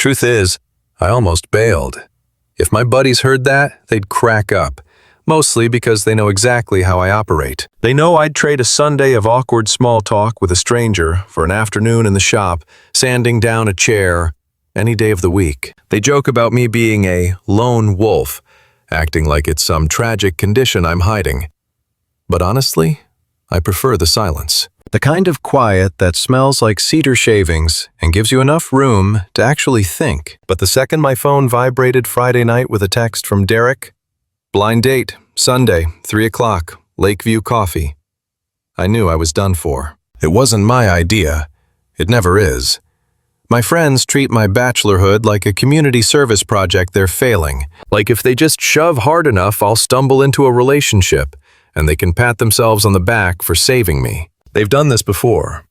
Truth is, I almost bailed. If my buddies heard that, they'd crack up, mostly because they know exactly how I operate. They know I'd trade a Sunday of awkward small talk with a stranger for an afternoon in the shop, sanding down a chair, any day of the week. They joke about me being a lone wolf, acting like it's some tragic condition I'm hiding. But honestly, I prefer the silence. The kind of quiet that smells like cedar shavings and gives you enough room to actually think. But the second my phone vibrated Friday night with a text from Derek, "Blind date, Sunday, 3 o'clock, Lakeview Coffee," I knew I was done for. It wasn't my idea. It never is. My friends treat my bachelorhood like a community service project they're failing. Like if they just shove hard enough, I'll stumble into a relationship, and they can pat themselves on the back for saving me. They've done this before.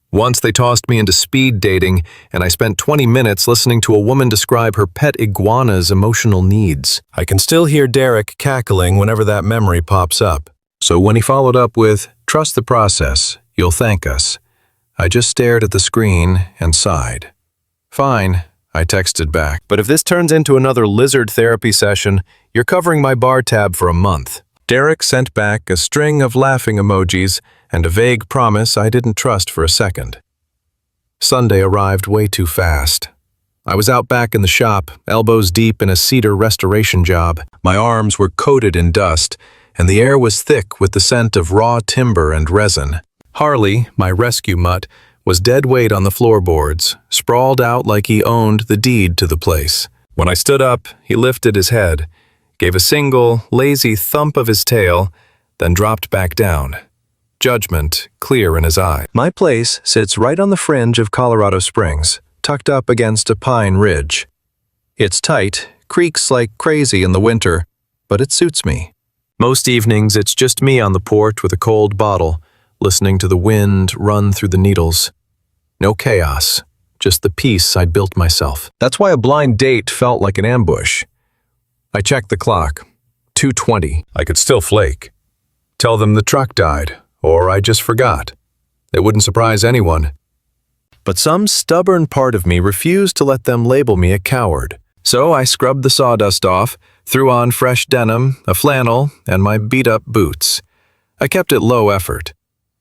Once they tossed me into speed dating, and I spent 20 minutes listening to a woman describe her pet iguana's emotional needs. I can still hear Derek cackling whenever that memory pops up. So when he followed up with, "Trust the process, you'll thank us," I just stared at the screen and sighed. "Fine," I texted back. "But if this turns into another lizard therapy session, you're covering my bar tab for a month." Derek sent back a string of laughing emojis and a vague promise I didn't trust for a second. Sunday arrived way too fast. I was out back in the shop, elbows deep in a cedar restoration job. My arms were coated in dust, and the air was thick with the scent of raw timber and resin. Harley, my rescue mutt, was dead weight on the floorboards, sprawled out like he owned the deed to the place. When I stood up, he lifted his head, gave a single, lazy thump of his tail, then dropped back down. Judgment clear in his eye. My place sits right on the fringe of Colorado Springs, tucked up against a pine ridge. It's tight, creaks like crazy in the winter, but it suits me. Most evenings, it's just me on the porch with a cold bottle, listening to the wind run through the needles. No chaos, just the peace I'd built myself. That's why a blind date felt like an ambush. I checked the clock. 2:20. I could still flake. Tell them the truck died, or I just forgot. It wouldn't surprise anyone. But some stubborn part of me refused to let them label me a coward. So I scrubbed the sawdust off, threw on fresh denim, a flannel, and my beat-up boots. I kept it low effort.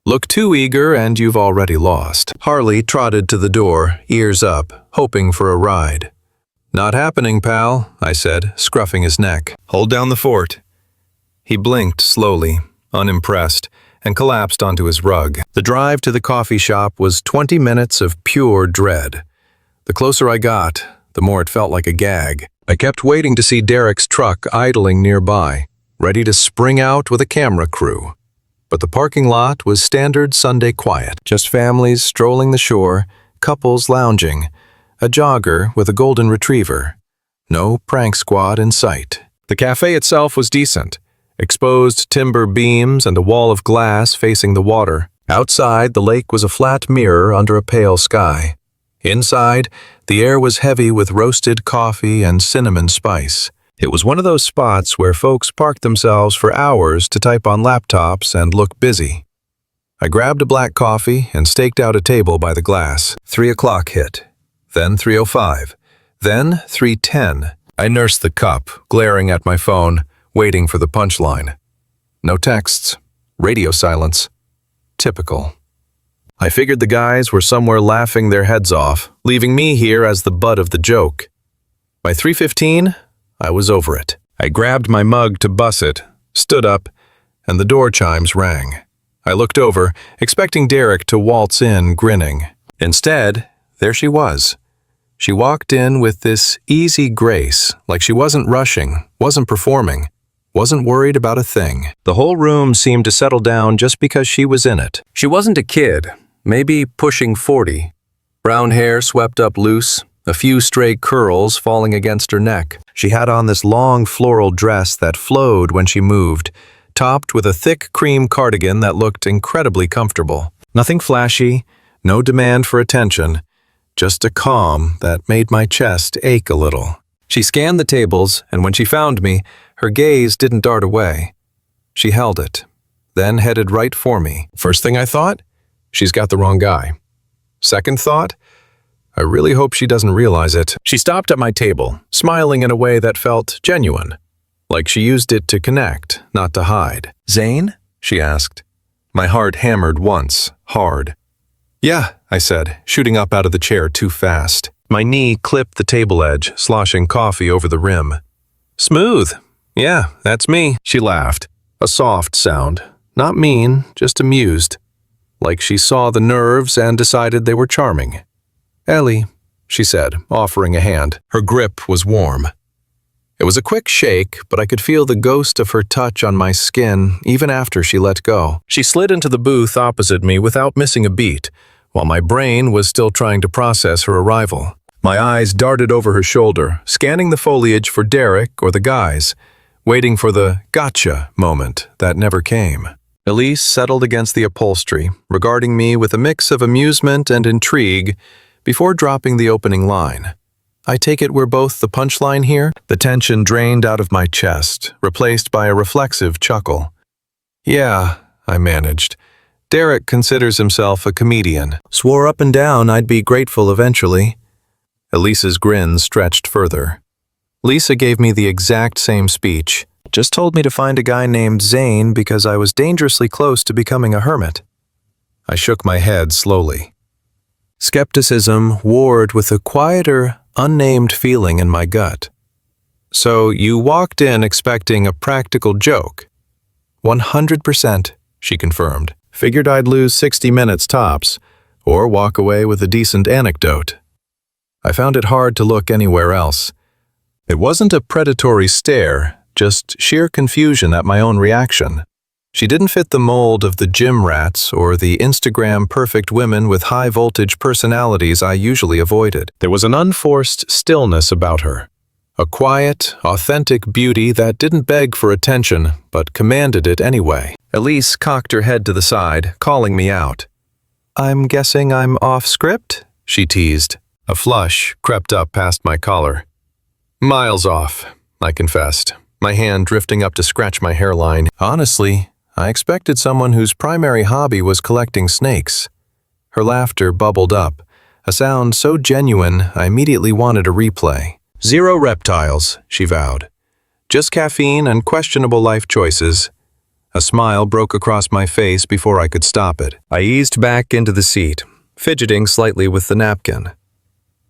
Look too eager and you've already lost. Harley trotted to the door, ears up, hoping for a ride. "Not happening, pal," I said, scruffing his neck. "Hold down the fort." He blinked slowly, unimpressed, and collapsed onto his rug. The drive to the coffee shop was 20 minutes of pure dread. The closer I got, the more it felt like a gag. I kept waiting to see Derek's truck idling nearby, ready to spring out with a camera crew. But the parking lot was standard Sunday quiet. Just families strolling the shore, couples lounging, a jogger with a golden retriever. No prank squad in sight. The cafe itself was decent. Exposed timber beams and a wall of glass facing the water. Outside, the lake was a flat mirror under a pale sky. Inside, the air was heavy with roasted coffee and cinnamon spice. It was one of those spots where folks parked themselves for hours to type on laptops and look busy. I grabbed a black coffee and staked out a table by the glass. 3 o'clock hit, then 3:05, then 3:10. I nursed the cup, glaring at my phone, waiting for the punchline. No texts, radio silence. Typical. I figured the guys were somewhere laughing their heads off, leaving me here as the butt of the joke. By 3:15, I was over it. I grabbed my mug to bus it, stood up, and the door chimes rang. I looked over, expecting Derek to waltz in, grinning. Instead, there she was. She walked in with this easy grace, like she wasn't rushing, wasn't performing, wasn't worried about a thing. The whole room seemed to settle down just because she was in it. She wasn't a kid, maybe pushing 40. Brown hair swept up loose, a few stray curls falling against her neck. She had on this long floral dress that flowed when she moved, topped with a thick cream cardigan that looked incredibly comfortable. Nothing flashy, no demand for attention, just a calm that made my chest ache a little. She scanned the tables, and when she found me, her gaze didn't dart away. She held it, then headed right for me. First thing I thought, she's got the wrong guy. Second thought, I really hope she doesn't realize it. She stopped at my table, smiling in a way that felt genuine, like she used it to connect, not to hide. "Zane?" she asked. My heart hammered once, hard. "Yeah," I said, shooting up out of the chair too fast. My knee clipped the table edge, sloshing coffee over the rim. "Smooth. Yeah, that's me." She laughed, a soft sound, not mean, just amused, like she saw the nerves and decided they were charming. "Ellie," she said, offering a hand. Her grip was warm. It was a quick shake, but I could feel the ghost of her touch on my skin even after she let go. She slid into the booth opposite me without missing a beat, while my brain was still trying to process her arrival. My eyes darted over her shoulder, scanning the foliage for Derek or the guys, waiting for the gotcha moment that never came. Elise settled against the upholstery, regarding me with a mix of amusement and intrigue before dropping the opening line. "I take it we're both the punchline here?" The tension drained out of my chest, replaced by a reflexive chuckle. "Yeah," I managed. "Derek considers himself a comedian. Swore up and down I'd be grateful eventually." Elise's grin stretched further. Lisa gave me the exact same speech. Just told me to find a guy named Zane because I was dangerously close to becoming a hermit. I shook my head slowly. Skepticism warred with a quieter, unnamed feeling in my gut. "So you walked in expecting a practical joke?" 100%, she confirmed. "Figured I'd lose 60 minutes tops, or walk away with a decent anecdote." I found it hard to look anywhere else. It wasn't a predatory stare, just sheer confusion at my own reaction. She didn't fit the mold of the gym rats or the Instagram-perfect women with high-voltage personalities I usually avoided. There was an unforced stillness about her, a quiet, authentic beauty that didn't beg for attention but commanded it anyway. Elise cocked her head to the side, calling me out. "I'm guessing I'm off script?" she teased. A flush crept up past my collar. "Miles off," I confessed, my hand drifting up to scratch my hairline. Honestly, I expected someone whose primary hobby was collecting snakes. Her laughter bubbled up, a sound so genuine I immediately wanted a replay. "Zero reptiles," she vowed. "Just caffeine and questionable life choices." A smile broke across my face before I could stop it. I eased back into the seat, fidgeting slightly with the napkin.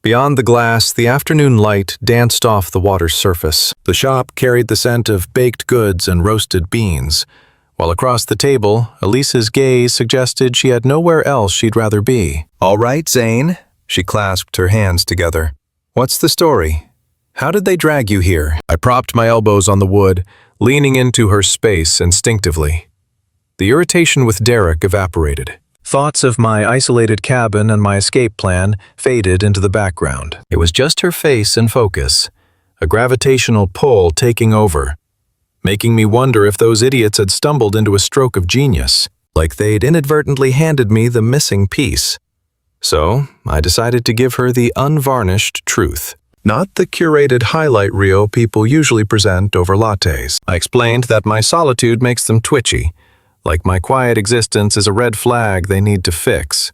Beyond the glass, the afternoon light danced off the water's surface. The shop carried the scent of baked goods and roasted beans, while across the table, Elise's gaze suggested she had nowhere else she'd rather be. "All right, Zane," she clasped her hands together. "What's the story? How did they drag you here?" I propped my elbows on the wood, leaning into her space instinctively. The irritation with Derek evaporated. Thoughts of my isolated cabin and my escape plan faded into the background. It was just her face in focus, a gravitational pull taking over, making me wonder if those idiots had stumbled into a stroke of genius, like they'd inadvertently handed me the missing piece. So, I decided to give her the unvarnished truth, not the curated highlight reel people usually present over lattes. I explained that my solitude makes them twitchy, like my quiet existence is a red flag they need to fix.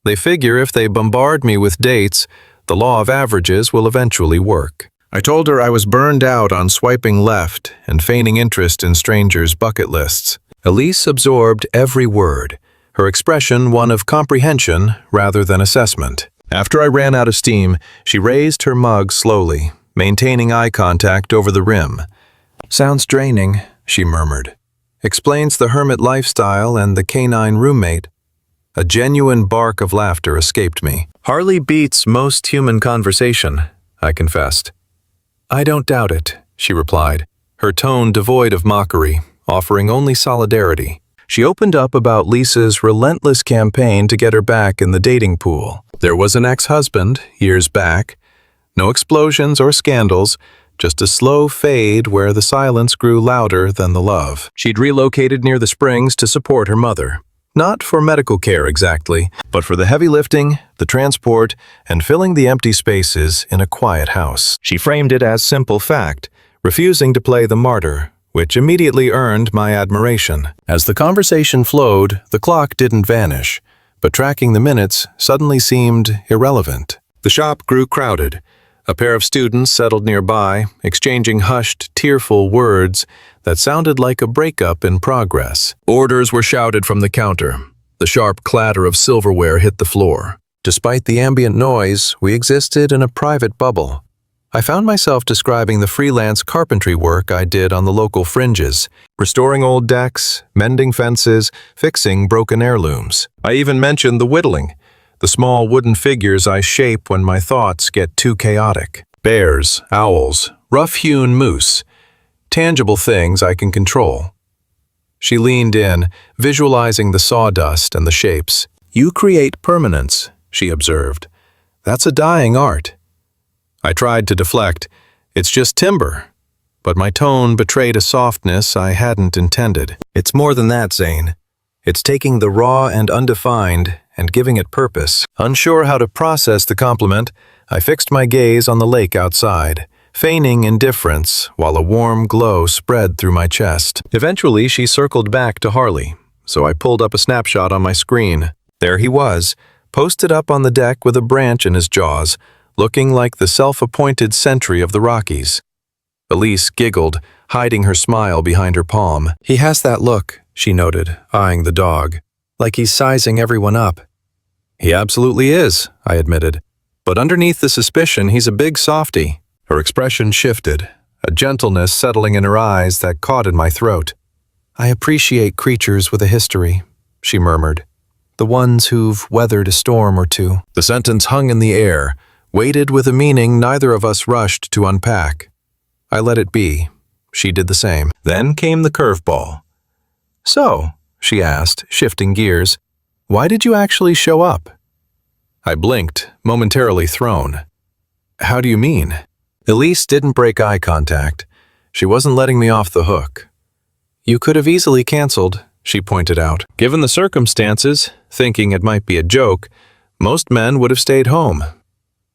They figure if they bombard me with dates, the law of averages will eventually work. I told her I was burned out on swiping left and feigning interest in strangers' bucket lists. Elise absorbed every word, her expression one of comprehension rather than assessment. After I ran out of steam, she raised her mug slowly, maintaining eye contact over the rim. "Sounds draining," she murmured. "Explains the hermit lifestyle and the canine roommate." A genuine bark of laughter escaped me. "Hardly beats most human conversation," I confessed. "I don't doubt it," she replied, her tone devoid of mockery, offering only solidarity. She opened up about Lisa's relentless campaign to get her back in the dating pool. There was an ex-husband, years back. No explosions or scandals, just a slow fade where the silence grew louder than the love. She'd relocated near the springs to support her mother. Not for medical care exactly, but for the heavy lifting, the transport, and filling the empty spaces in a quiet house. She framed it as simple fact, refusing to play the martyr, which immediately earned my admiration. As the conversation flowed, the clock didn't vanish, but tracking the minutes suddenly seemed irrelevant. The shop grew crowded. A pair of students settled nearby, exchanging hushed, tearful words that sounded like a breakup in progress. Orders were shouted from the counter. The sharp clatter of silverware hit the floor. Despite the ambient noise, we existed in a private bubble. I found myself describing the freelance carpentry work I did on the local fringes, restoring old decks, mending fences, fixing broken heirlooms. I even mentioned the whittling, the small wooden figures I shape when my thoughts get too chaotic. Bears, owls, rough-hewn moose, tangible things I can control. She leaned in, visualizing the sawdust and the shapes. "You create permanence," she observed. "That's a dying art." I tried to deflect. "It's just timber." But my tone betrayed a softness I hadn't intended. "It's more than that, Zane. It's taking the raw and undefined and giving it purpose." Unsure how to process the compliment, I fixed my gaze on the lake outside, feigning indifference while a warm glow spread through my chest. Eventually, she circled back to Harley, so I pulled up a snapshot on my screen. There he was, posted up on the deck with a branch in his jaws, looking like the self-appointed sentry of the Rockies. Elise giggled, hiding her smile behind her palm. "He has that look," she noted, eyeing the dog, "like he's sizing everyone up." "He absolutely is," I admitted. "But underneath the suspicion, he's a big softy." Her expression shifted, a gentleness settling in her eyes that caught in my throat. "I appreciate creatures with a history," she murmured. "The ones who've weathered a storm or two." The sentence hung in the air, weighted with a meaning neither of us rushed to unpack. I let it be. She did the same. Then came the curveball. "So," she asked, shifting gears, "why did you actually show up?" I blinked, momentarily thrown. "How do you mean?" Elise didn't break eye contact. She wasn't letting me off the hook. "You could have easily canceled," she pointed out. "Given the circumstances, thinking it might be a joke, most men would have stayed home.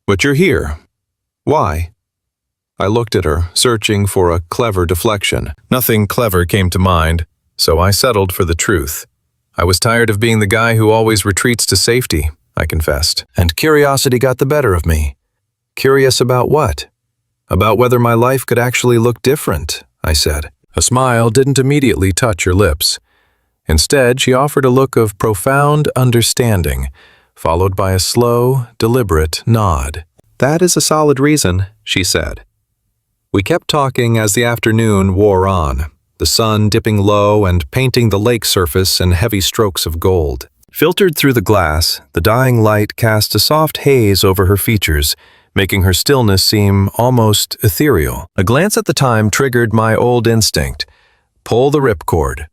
But you're here. Why?" I looked at her, searching for a clever deflection. Nothing clever came to mind, so I settled for the truth. I was tired of being the guy who always retreats to safety, I confessed. And curiosity got the better of me. Curious about what? About whether my life could actually look different, I said. A smile didn't immediately touch her lips. Instead, she offered a look of profound understanding, followed by a slow, deliberate nod. "That is a solid reason," she said. We kept talking as the afternoon wore on, the sun dipping low and painting the lake surface in heavy strokes of gold. Filtered through the glass, the dying light cast a soft haze over her features, making her stillness seem almost ethereal. A glance at the time triggered my old instinct. Pull the ripcord.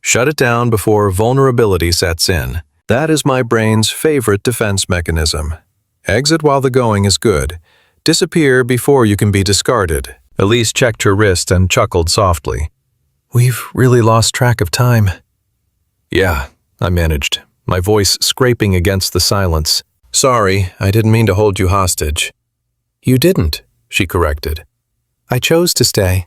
Shut it down before vulnerability sets in. That is my brain's favorite defense mechanism. Exit while the going is good. Disappear before you can be discarded. Elise checked her wrist and chuckled softly. "We've really lost track of time." "Yeah," I managed, my voice scraping against the silence. "Sorry, I didn't mean to hold you hostage." "You didn't," she corrected. "I chose to stay."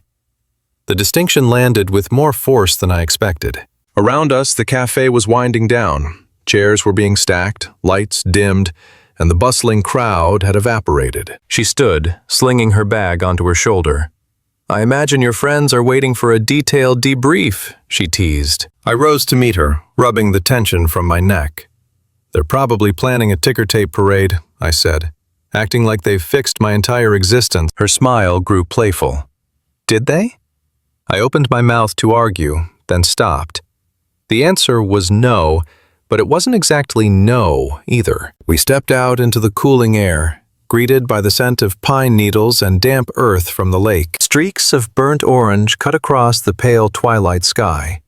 The distinction landed with more force than I expected. Around us, the cafe was winding down. Chairs were being stacked, lights dimmed, and the bustling crowd had evaporated. She stood, slinging her bag onto her shoulder. "I imagine your friends are waiting for a detailed debrief," she teased. I rose to meet her, rubbing the tension from my neck. "They're probably planning a ticker tape parade," I said, acting like they've fixed my entire existence. Her smile grew playful. "Did they?" I opened my mouth to argue, then stopped. The answer was no, but it wasn't exactly no either. We stepped out into the cooling air, greeted by the scent of pine needles and damp earth from the lake. Streaks of burnt orange cut across the pale twilight sky.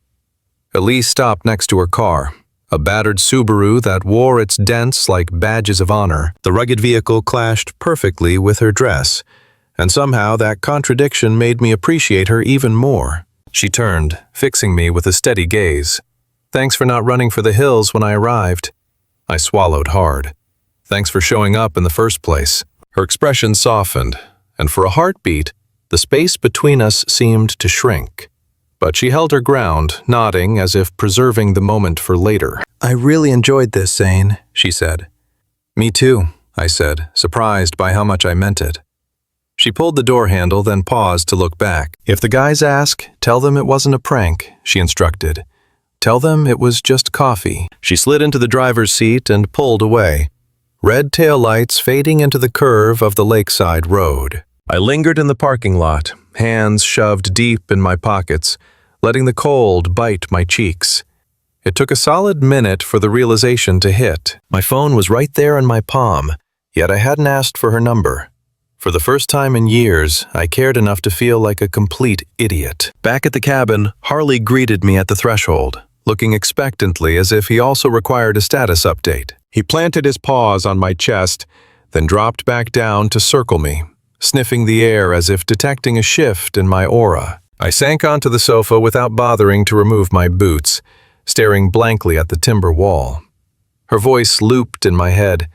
Elise stopped next to her car, a battered Subaru that wore its dents like badges of honor. The rugged vehicle clashed perfectly with her dress, and somehow that contradiction made me appreciate her even more. She turned, fixing me with a steady gaze. "Thanks for not running for the hills when I arrived." I swallowed hard. "Thanks for showing up in the first place." Her expression softened, and for a heartbeat, the space between us seemed to shrink. But she held her ground, nodding as if preserving the moment for later. "I really enjoyed this, Zane," she said. "Me too," I said, surprised by how much I meant it. She pulled the door handle, then paused to look back. If the guys ask, tell them it wasn't a prank, she instructed. Tell them it was just coffee. She slid into the driver's seat and pulled away, red taillights fading into the curve of the lakeside road. I lingered in the parking lot, hands shoved deep in my pockets, letting the cold bite my cheeks. It took a solid minute for the realization to hit. My phone was right there in my palm, yet I hadn't asked for her number. For the first time in years, I cared enough to feel like a complete idiot. Back at the cabin, Harley greeted me at the threshold, looking expectantly as if he also required a status update. He planted his paws on my chest, then dropped back down to circle me, sniffing the air as if detecting a shift in my aura. I sank onto the sofa without bothering to remove my boots, staring blankly at the timber wall. Her voice looped in my head,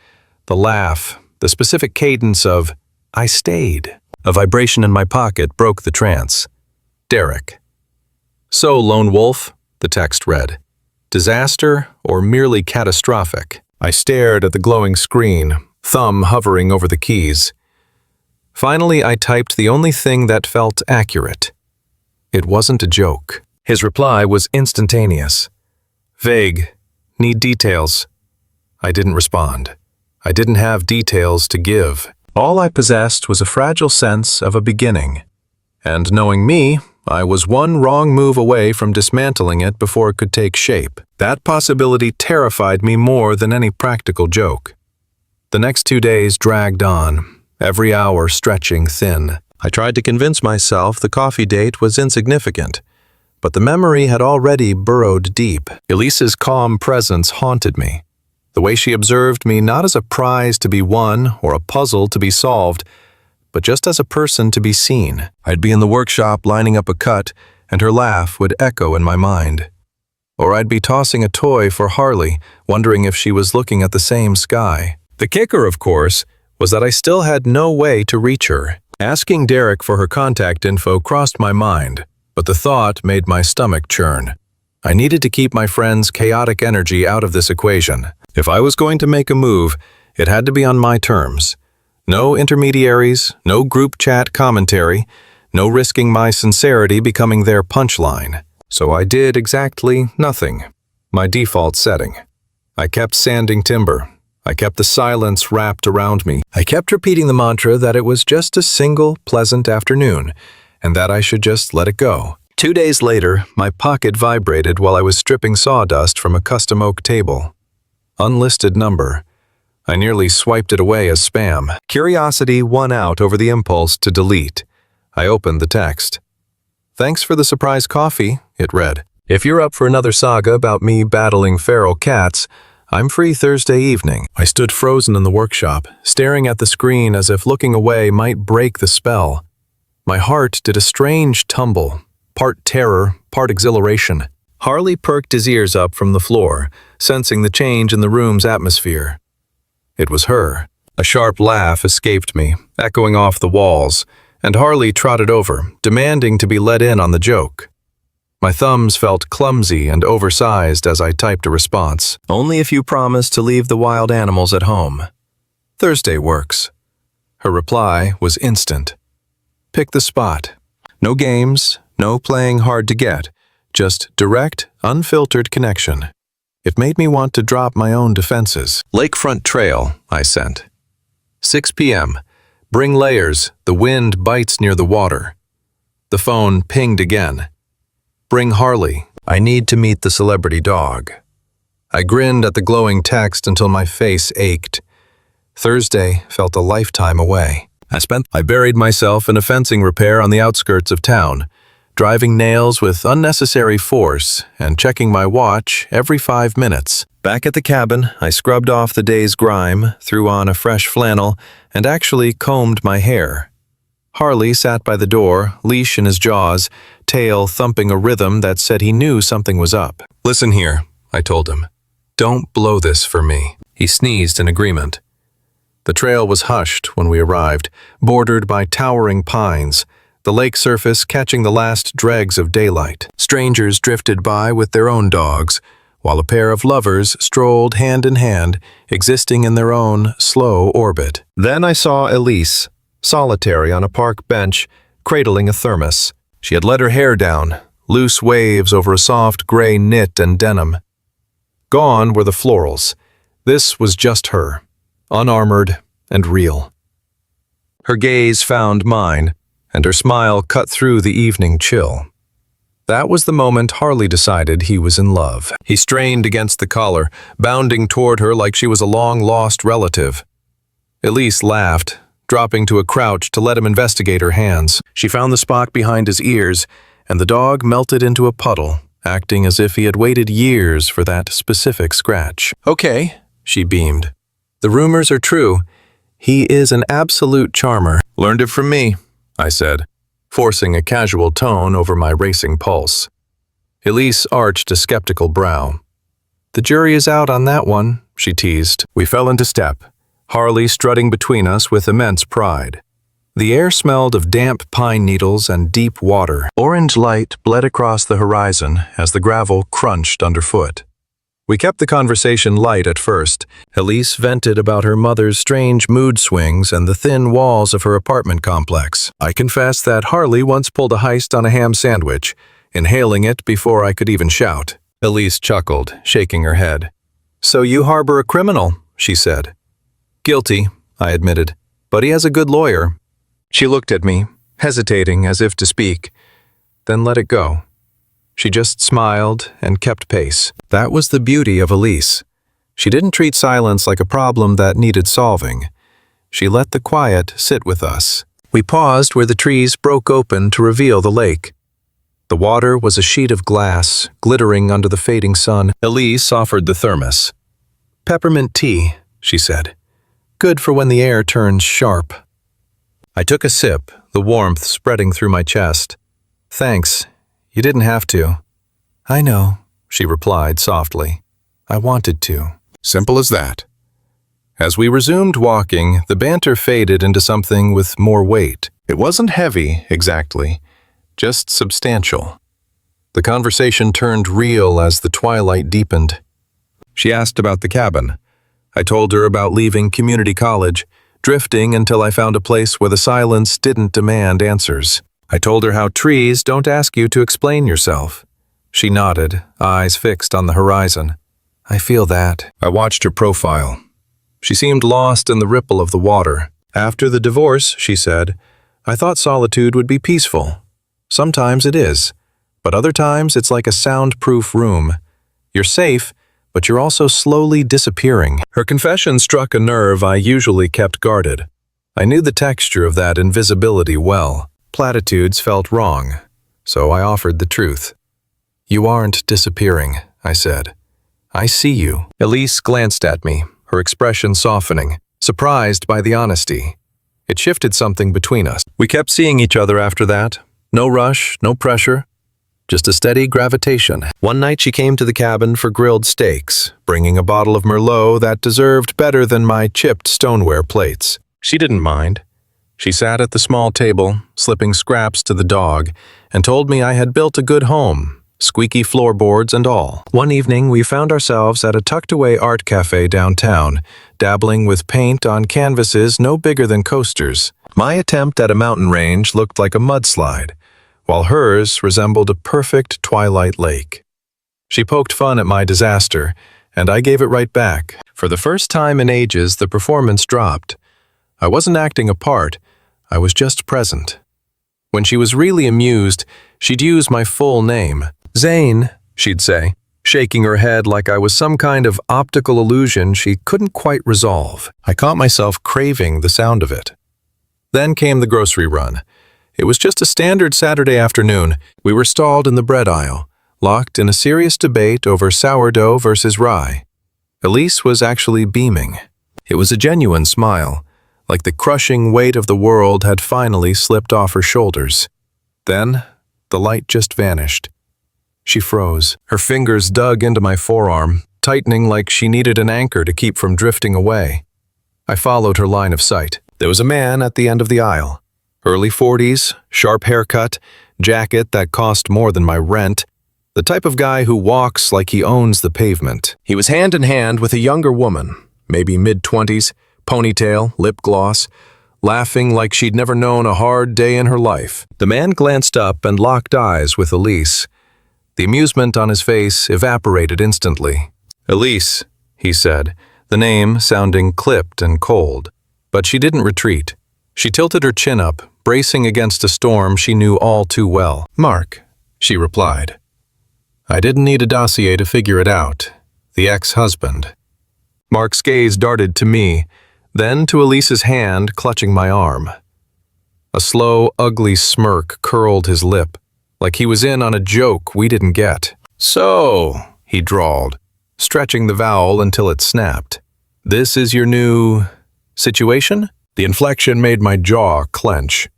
the laugh, the specific cadence of, "I stayed." A vibration in my pocket broke the trance. Derek. "So, Lone Wolf," the text read. "Disaster or merely catastrophic?" I stared at the glowing screen, thumb hovering over the keys. Finally, I typed the only thing that felt accurate. It wasn't a joke. His reply was instantaneous. Vague. Need details. I didn't respond. I didn't have details to give. All I possessed was a fragile sense of a beginning. And knowing me, I was one wrong move away from dismantling it before it could take shape. That possibility terrified me more than any practical joke. The next 2 days dragged on, every hour stretching thin. I tried to convince myself the coffee date was insignificant, but the memory had already burrowed deep. Elise's calm presence haunted me. The way she observed me not as a prize to be won or a puzzle to be solved, but just as a person to be seen. I'd be in the workshop lining up a cut, and her laugh would echo in my mind. Or I'd be tossing a toy for Harley, wondering if she was looking at the same sky. The kicker, of course, was that I still had no way to reach her. Asking Derek for her contact info crossed my mind, but the thought made my stomach churn. I needed to keep my friend's chaotic energy out of this equation. If I was going to make a move, it had to be on my terms. No intermediaries, no group chat commentary, no risking my sincerity becoming their punchline. So I did exactly nothing. My default setting. I kept sanding timber. I kept the silence wrapped around me. I kept repeating the mantra that it was just a single, pleasant afternoon, and that I should just let it go. 2 days later, my pocket vibrated while I was stripping sawdust from a custom oak table. Unlisted number. I nearly swiped it away as spam. Curiosity won out over the impulse to delete. I opened the text. "Thanks for the surprise coffee," it read. "If you're up for another saga about me battling feral cats, I'm free Thursday evening." I stood frozen in the workshop, staring at the screen as if looking away might break the spell. My heart did a strange tumble, part terror, part exhilaration. Harley perked his ears up from the floor, sensing the change in the room's atmosphere. It was her. A sharp laugh escaped me, echoing off the walls, and Harley trotted over, demanding to be let in on the joke. My thumbs felt clumsy and oversized as I typed a response. "Only if you promise to leave the wild animals at home. Thursday works." Her reply was instant. "Pick the spot. No games, no playing hard to get. Just direct, unfiltered connection." It made me want to drop my own defenses. "Lakefront Trail," I sent. 6 p.m. Bring layers, the wind bites near the water. The phone pinged again. "Bring Harley. I need to meet the celebrity dog." I grinned at the glowing text until my face ached. Thursday felt a lifetime away. I buried myself in a fencing repair on the outskirts of town, driving nails with unnecessary force and checking my watch every 5 minutes. Back at the cabin, I scrubbed off the day's grime, threw on a fresh flannel, and actually combed my hair. Harley sat by the door, leash in his jaws, tail thumping a rhythm that said he knew something was up. "Listen here," I told him. "Don't blow this for me." He sneezed in agreement. The trail was hushed when we arrived, bordered by towering pines, the lake surface catching the last dregs of daylight. Strangers drifted by with their own dogs, while a pair of lovers strolled hand in hand, existing in their own slow orbit. Then I saw Elise, solitary on a park bench, cradling a thermos. She had let her hair down, loose waves over a soft gray knit and denim. Gone were the florals. This was just her, unarmored and real. Her gaze found mine, and her smile cut through the evening chill. That was the moment Harley decided he was in love. He strained against the collar, bounding toward her like she was a long-lost relative. Elise laughed, dropping to a crouch to let him investigate her hands. She found the spot behind his ears, and the dog melted into a puddle, acting as if he had waited years for that specific scratch. "Okay," she beamed. "The rumors are true. He is an absolute charmer." "Learned it from me," I said, forcing a casual tone over my racing pulse. Elise arched a skeptical brow. "The jury is out on that one," she teased. We fell into step, Harley strutting between us with immense pride. The air smelled of damp pine needles and deep water. Orange light bled across the horizon as the gravel crunched underfoot. We kept the conversation light at first. Elise vented about her mother's strange mood swings and the thin walls of her apartment complex. I confess that Harley once pulled a heist on a ham sandwich, inhaling it before I could even shout. Elise chuckled, shaking her head. "So you harbor a criminal," she said. "Guilty," I admitted, "but he has a good lawyer." She looked at me, hesitating as if to speak, then let it go. She just smiled and kept pace. That was the beauty of Elise. She didn't treat silence like a problem that needed solving. She let the quiet sit with us. We paused where the trees broke open to reveal the lake. The water was a sheet of glass, glittering under the fading sun. Elise offered the thermos. "Peppermint tea," she said. "Good for when the air turns sharp." I took a sip, the warmth spreading through my chest. "Thanks. You didn't have to." "I know," she replied softly. "I wanted to." Simple as that. As we resumed walking, the banter faded into something with more weight. It wasn't heavy, exactly, just substantial. The conversation turned real as the twilight deepened. She asked about the cabin. I told her about leaving community college, drifting until I found a place where the silence didn't demand answers. I told her how trees don't ask you to explain yourself. She nodded, eyes fixed on the horizon. "I feel that." I watched her profile. She seemed lost in the ripple of the water. "After the divorce," she said, "I thought solitude would be peaceful. Sometimes it is, but other times it's like a soundproof room. You're safe, but you're also slowly disappearing." Her confession struck a nerve I usually kept guarded. I knew the texture of that invisibility well. Platitudes felt wrong, so I offered the truth. "You aren't disappearing," I said. "I see you." Elise glanced at me, her expression softening, surprised by the honesty. It shifted something between us. We kept seeing each other after that. No rush, no pressure, just a steady gravitation. One night she came to the cabin for grilled steaks, bringing a bottle of Merlot that deserved better than my chipped stoneware plates. She didn't mind. She sat at the small table, slipping scraps to the dog, and told me I had built a good home, squeaky floorboards and all. One evening, we found ourselves at a tucked-away art cafe downtown, dabbling with paint on canvases no bigger than coasters. My attempt at a mountain range looked like a mudslide, while hers resembled a perfect twilight lake. She poked fun at my disaster, and I gave it right back. For the first time in ages, the performance dropped. I wasn't acting a part. I was just present. When she was really amused, she'd use my full name. "Zane," she'd say, shaking her head like I was some kind of optical illusion she couldn't quite resolve. I caught myself craving the sound of it. Then came the grocery run. It was just a standard Saturday afternoon. We were stalled in the bread aisle, locked in a serious debate over sourdough versus rye. Elise was actually beaming. It was a genuine smile, like the crushing weight of the world had finally slipped off her shoulders. Then, the light just vanished. She froze. Her fingers dug into my forearm, tightening like she needed an anchor to keep from drifting away. I followed her line of sight. There was a man at the end of the aisle. Early 40s, sharp haircut, jacket that cost more than my rent. The type of guy who walks like he owns the pavement. He was hand in hand with a younger woman, maybe mid-20s, ponytail, lip gloss, laughing like she'd never known a hard day in her life. The man glanced up and locked eyes with Elise. The amusement on his face evaporated instantly. "Elise," he said, the name sounding clipped and cold. But she didn't retreat. She tilted her chin up, bracing against a storm she knew all too well. "Mark," she replied. I didn't need a dossier to figure it out. The ex-husband. Mark's gaze darted to me, then to Elise's hand clutching my arm. A slow, ugly smirk curled his lip, like he was in on a joke we didn't get. "So," he drawled, stretching the vowel until it snapped. "This is your new situation?" The inflection made my jaw clench.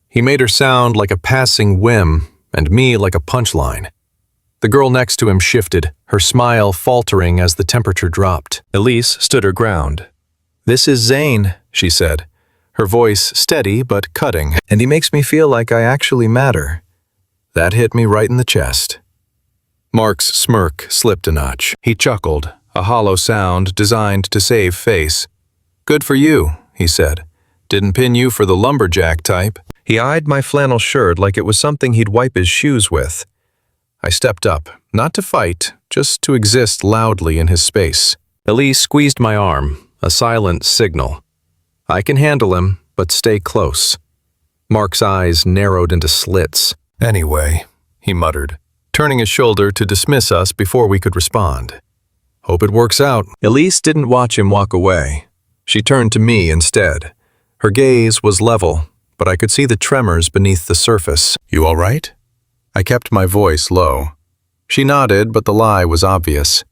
He made her sound like a passing whim, and me like a punchline. The girl next to him shifted, her smile faltering as the temperature dropped. Elise stood her ground. "This is Zane," she said, her voice steady but cutting, "and he makes me feel like I actually matter." That hit me right in the chest. Mark's smirk slipped a notch. He chuckled, a hollow sound designed to save face. "Good for you," he said. "Didn't pin you for the lumberjack type." He eyed my flannel shirt like it was something he'd wipe his shoes with. I stepped up, not to fight, just to exist loudly in his space. Elise squeezed my arm, a silent signal. "I can handle him, but stay close." Mark's eyes narrowed into slits. "Anyway," he muttered, turning his shoulder to dismiss us before we could respond. "Hope it works out." Elise didn't watch him walk away. She turned to me instead. Her gaze was level, but I could see the tremors beneath the surface. "You all right?" I kept my voice low. She nodded, but the lie was obvious.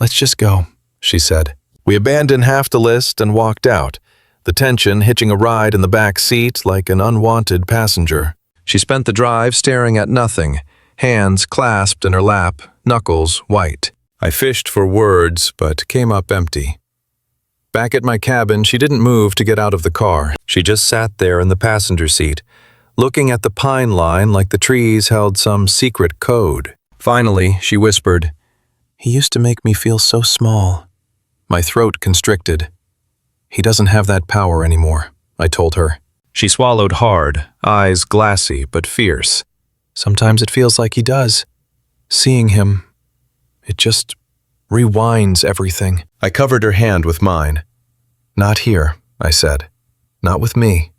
"Let's just go," she said. We abandoned half the list and walked out, the tension hitching a ride in the back seat like an unwanted passenger. She spent the drive staring at nothing, hands clasped in her lap, knuckles white. I fished for words, but came up empty. Back at my cabin, she didn't move to get out of the car. She just sat there in the passenger seat, looking at the pine line like the trees held some secret code. Finally, she whispered, "He used to make me feel so small." My throat constricted. "He doesn't have that power anymore," I told her. She swallowed hard, eyes glassy but fierce. "Sometimes it feels like he does. Seeing him, it just rewinds everything." I covered her hand with mine. "Not here," I said. "Not with me."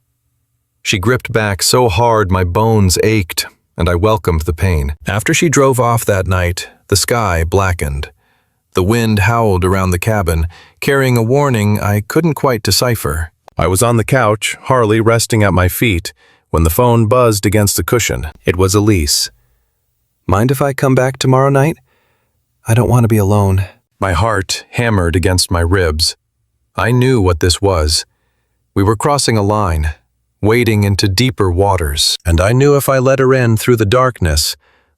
She gripped back so hard my bones ached, and I welcomed the pain. After she drove off that night, the sky blackened. The wind howled around the cabin, carrying a warning I couldn't quite decipher. I was on the couch, Harley resting at my feet, when the phone buzzed against the cushion. It was Elise. "Mind if I come back tomorrow night? I don't want to be alone." My heart hammered against my ribs. I knew what this was. We were crossing a line, wading into deeper waters, and I knew if I let her in through the darkness,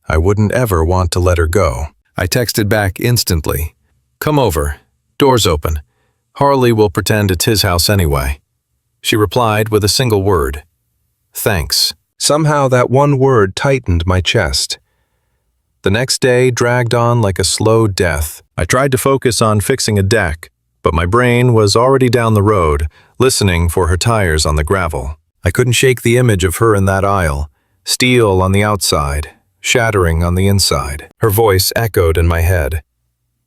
I wouldn't ever want to let her go. I texted back instantly. "Come over. Door's open. Harley will pretend it's his house anyway." She replied with a single word. "Thanks." Somehow that one word tightened my chest. The next day dragged on like a slow death. I tried to focus on fixing a deck, but my brain was already down the road, listening for her tires on the gravel. I couldn't shake the image of her in that aisle, steel on the outside, shattering on the inside. Her voice echoed in my head.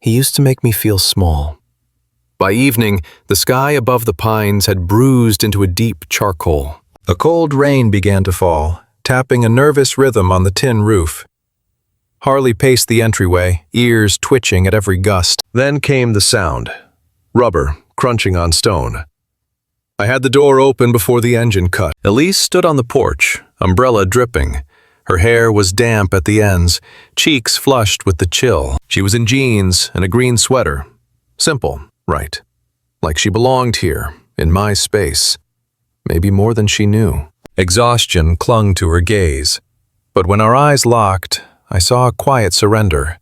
"He used to make me feel small." By evening, the sky above the pines had bruised into a deep charcoal. A cold rain began to fall, tapping a nervous rhythm on the tin roof. Harley paced the entryway, ears twitching at every gust. Then came the sound. Rubber crunching on stone. I had the door open before the engine cut. Elise stood on the porch, umbrella dripping. Her hair was damp at the ends, cheeks flushed with the chill. She was in jeans and a green sweater. Simple, right? Like she belonged here, in my space. Maybe more than she knew. Exhaustion clung to her gaze. But when our eyes locked, I saw a quiet surrender.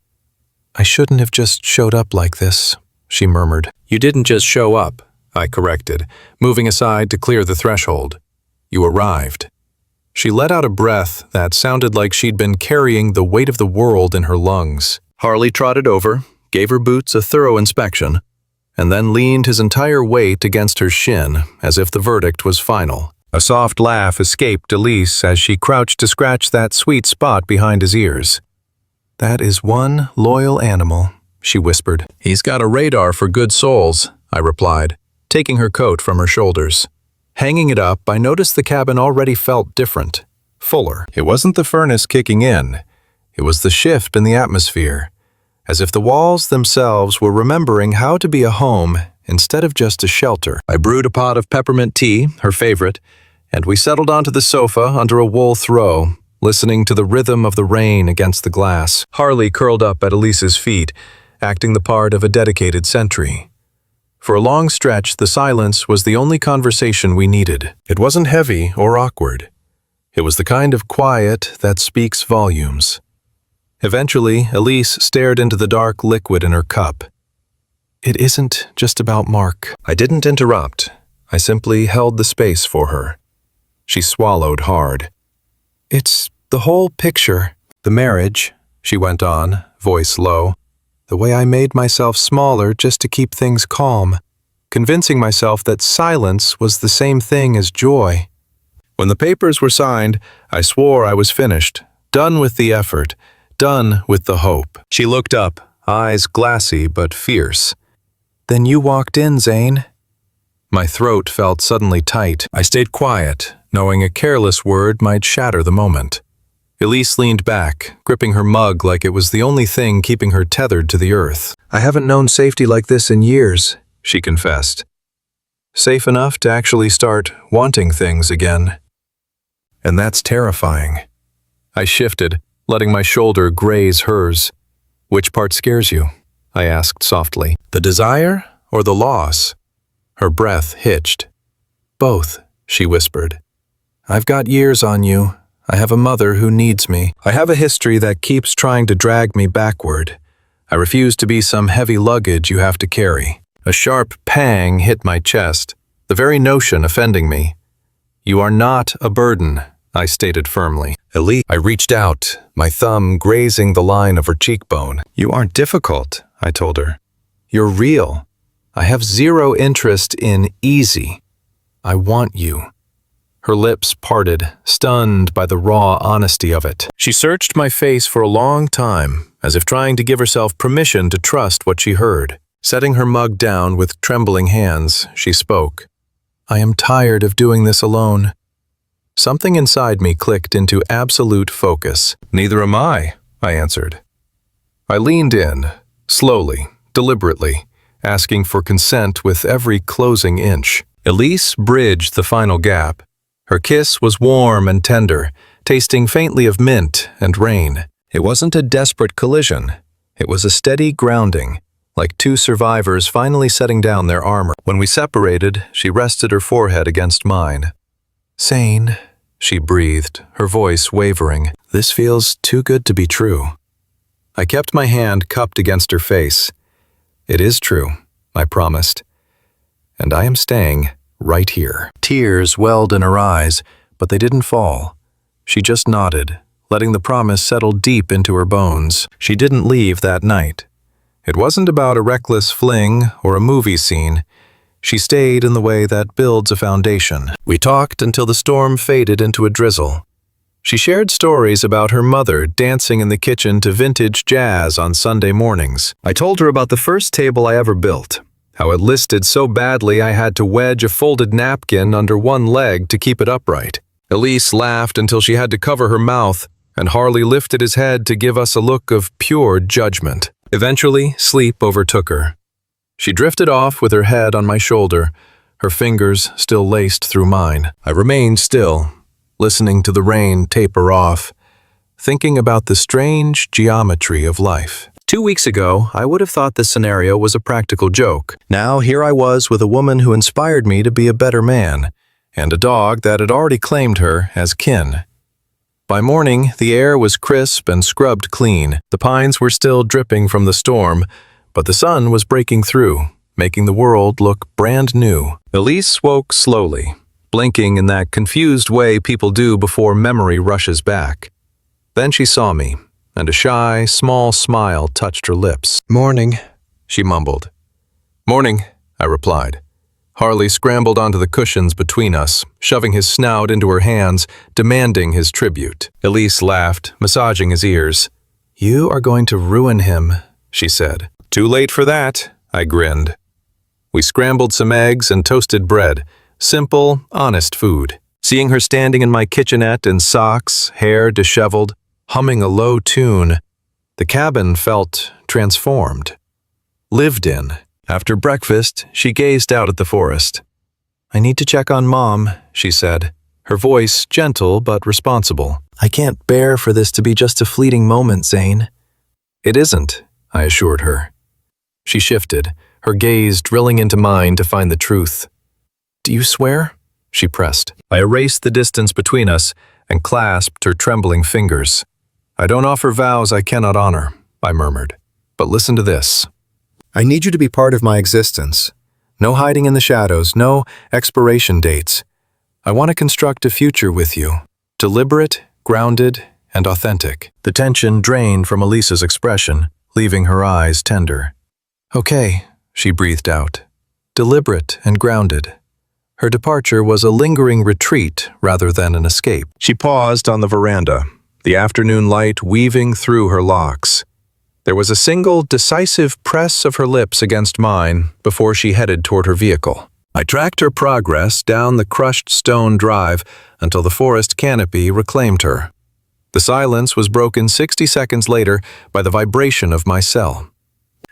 "I shouldn't have just showed up like this," she murmured. "You didn't just show up," I corrected, moving aside to clear the threshold. "You arrived." She let out a breath that sounded like she'd been carrying the weight of the world in her lungs. Harley trotted over, gave her boots a thorough inspection, and then leaned his entire weight against her shin as if the verdict was final. A soft laugh escaped Elise as she crouched to scratch that sweet spot behind his ears. "That is one loyal animal," she whispered. "He's got a radar for good souls," I replied, taking her coat from her shoulders. Hanging it up, I noticed the cabin already felt different, fuller. It wasn't the furnace kicking in. It was the shift in the atmosphere, as if the walls themselves were remembering how to be a home instead of just a shelter. I brewed a pot of peppermint tea, her favorite, and we settled onto the sofa under a wool throw, listening to the rhythm of the rain against the glass. Harley curled up at Elise's feet, acting the part of a dedicated sentry. For a long stretch, the silence was the only conversation we needed. It wasn't heavy or awkward. It was the kind of quiet that speaks volumes. Eventually, Elise stared into the dark liquid in her cup. "It isn't just about Mark." I didn't interrupt. I simply held the space for her. She swallowed hard. "It's the whole picture. The marriage," she went on, voice low. "The way I made myself smaller just to keep things calm, convincing myself that silence was the same thing as joy. When the papers were signed, I swore I was finished, done with the effort, done with the hope." She looked up, eyes glassy but fierce. "Then you walked in, Zane." My throat felt suddenly tight. I stayed quiet, knowing a careless word might shatter the moment. Elise leaned back, gripping her mug like it was the only thing keeping her tethered to the earth. "I haven't known safety like this in years," she confessed. "Safe enough to actually start wanting things again. And that's terrifying." I shifted, letting my shoulder graze hers. "Which part scares you?" I asked softly. "The desire or the loss?" Her breath hitched. "Both," she whispered. "I've got years on you. I have a mother who needs me. I have a history that keeps trying to drag me backward. I refuse to be some heavy luggage you have to carry." A sharp pang hit my chest, the very notion offending me. "You are not a burden," I stated firmly. "Elise," I reached out, my thumb grazing the line of her cheekbone. "You aren't difficult," I told her. "You're real. I have zero interest in easy. I want you." Her lips parted, stunned by the raw honesty of it. She searched my face for a long time, as if trying to give herself permission to trust what she heard. Setting her mug down with trembling hands, she spoke. "I am tired of doing this alone." Something inside me clicked into absolute focus. "Neither am I," I answered. I leaned in, slowly, deliberately, asking for consent with every closing inch. Elise bridged the final gap. Her kiss was warm and tender, tasting faintly of mint and rain. It wasn't a desperate collision. It was a steady grounding, like two survivors finally setting down their armor. When we separated, she rested her forehead against mine. "Zane," she breathed, her voice wavering. "This feels too good to be true." I kept my hand cupped against her face. "It is true," I promised. "And I am staying right here." Tears welled in her eyes, but they didn't fall. She just nodded, letting the promise settle deep into her bones. She didn't leave that night. It wasn't about a reckless fling or a movie scene. She stayed in the way that builds a foundation. We talked until the storm faded into a drizzle. She shared stories about her mother dancing in the kitchen to vintage jazz on Sunday mornings. I told her about the first table I ever built, how it listed so badly I had to wedge a folded napkin under one leg to keep it upright. Elise laughed until she had to cover her mouth, and Harley lifted his head to give us a look of pure judgment. Eventually, sleep overtook her. She drifted off with her head on my shoulder, her fingers still laced through mine. I remained still, listening to the rain taper off, thinking about the strange geometry of life. 2 weeks ago, I would have thought this scenario was a practical joke. Now here I was with a woman who inspired me to be a better man, and a dog that had already claimed her as kin. By morning, the air was crisp and scrubbed clean. The pines were still dripping from the storm, but the sun was breaking through, making the world look brand new. Elise woke slowly, blinking in that confused way people do before memory rushes back. Then she saw me, and a shy, small smile touched her lips. "Morning," she mumbled. "Morning," I replied. Harley scrambled onto the cushions between us, shoving his snout into her hands, demanding his tribute. Elise laughed, massaging his ears. "You are going to ruin him," she said. "Too late for that," I grinned. We scrambled some eggs and toasted bread, simple, honest food. Seeing her standing in my kitchenette in socks, hair disheveled, humming a low tune, the cabin felt transformed, lived in. After breakfast, she gazed out at the forest. "I need to check on Mom," she said, her voice gentle but responsible. "I can't bear for this to be just a fleeting moment, Zane." "It isn't," I assured her. She shifted, her gaze drilling into mine to find the truth. "Do you swear?" she pressed. I erased the distance between us and clasped her trembling fingers. "I don't offer vows I cannot honor," I murmured. "But listen to this. I need you to be part of my existence. No hiding in the shadows, no expiration dates. I want to construct a future with you. Deliberate, grounded, and authentic." The tension drained from Elisa's expression, leaving her eyes tender. "Okay," she breathed out. "Deliberate and grounded." Her departure was a lingering retreat rather than an escape. She paused on the veranda, the afternoon light weaving through her locks. There was a single, decisive press of her lips against mine before she headed toward her vehicle. I tracked her progress down the crushed stone drive until the forest canopy reclaimed her. The silence was broken 60 seconds later by the vibration of my cell.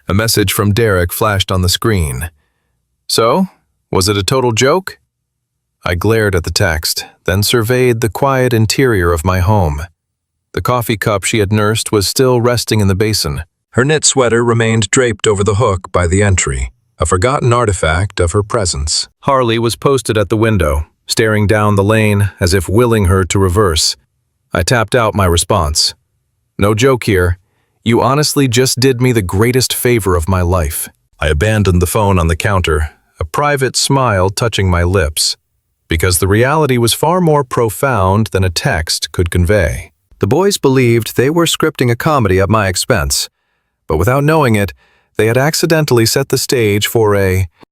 A message from Derek flashed on the screen. "So, was it a total joke?" I glared at the text, then surveyed the quiet interior of my home. The coffee cup she had nursed was still resting in the basin. Her knit sweater remained draped over the hook by the entry, a forgotten artifact of her presence. Harley was posted at the window, staring down the lane as if willing her to reverse. I tapped out my response. "No joke here. You honestly just did me the greatest favor of my life." I abandoned the phone on the counter, a private smile touching my lips, because the reality was far more profound than a text could convey. The boys believed they were scripting a comedy at my expense, but without knowing it, they had accidentally set the stage for a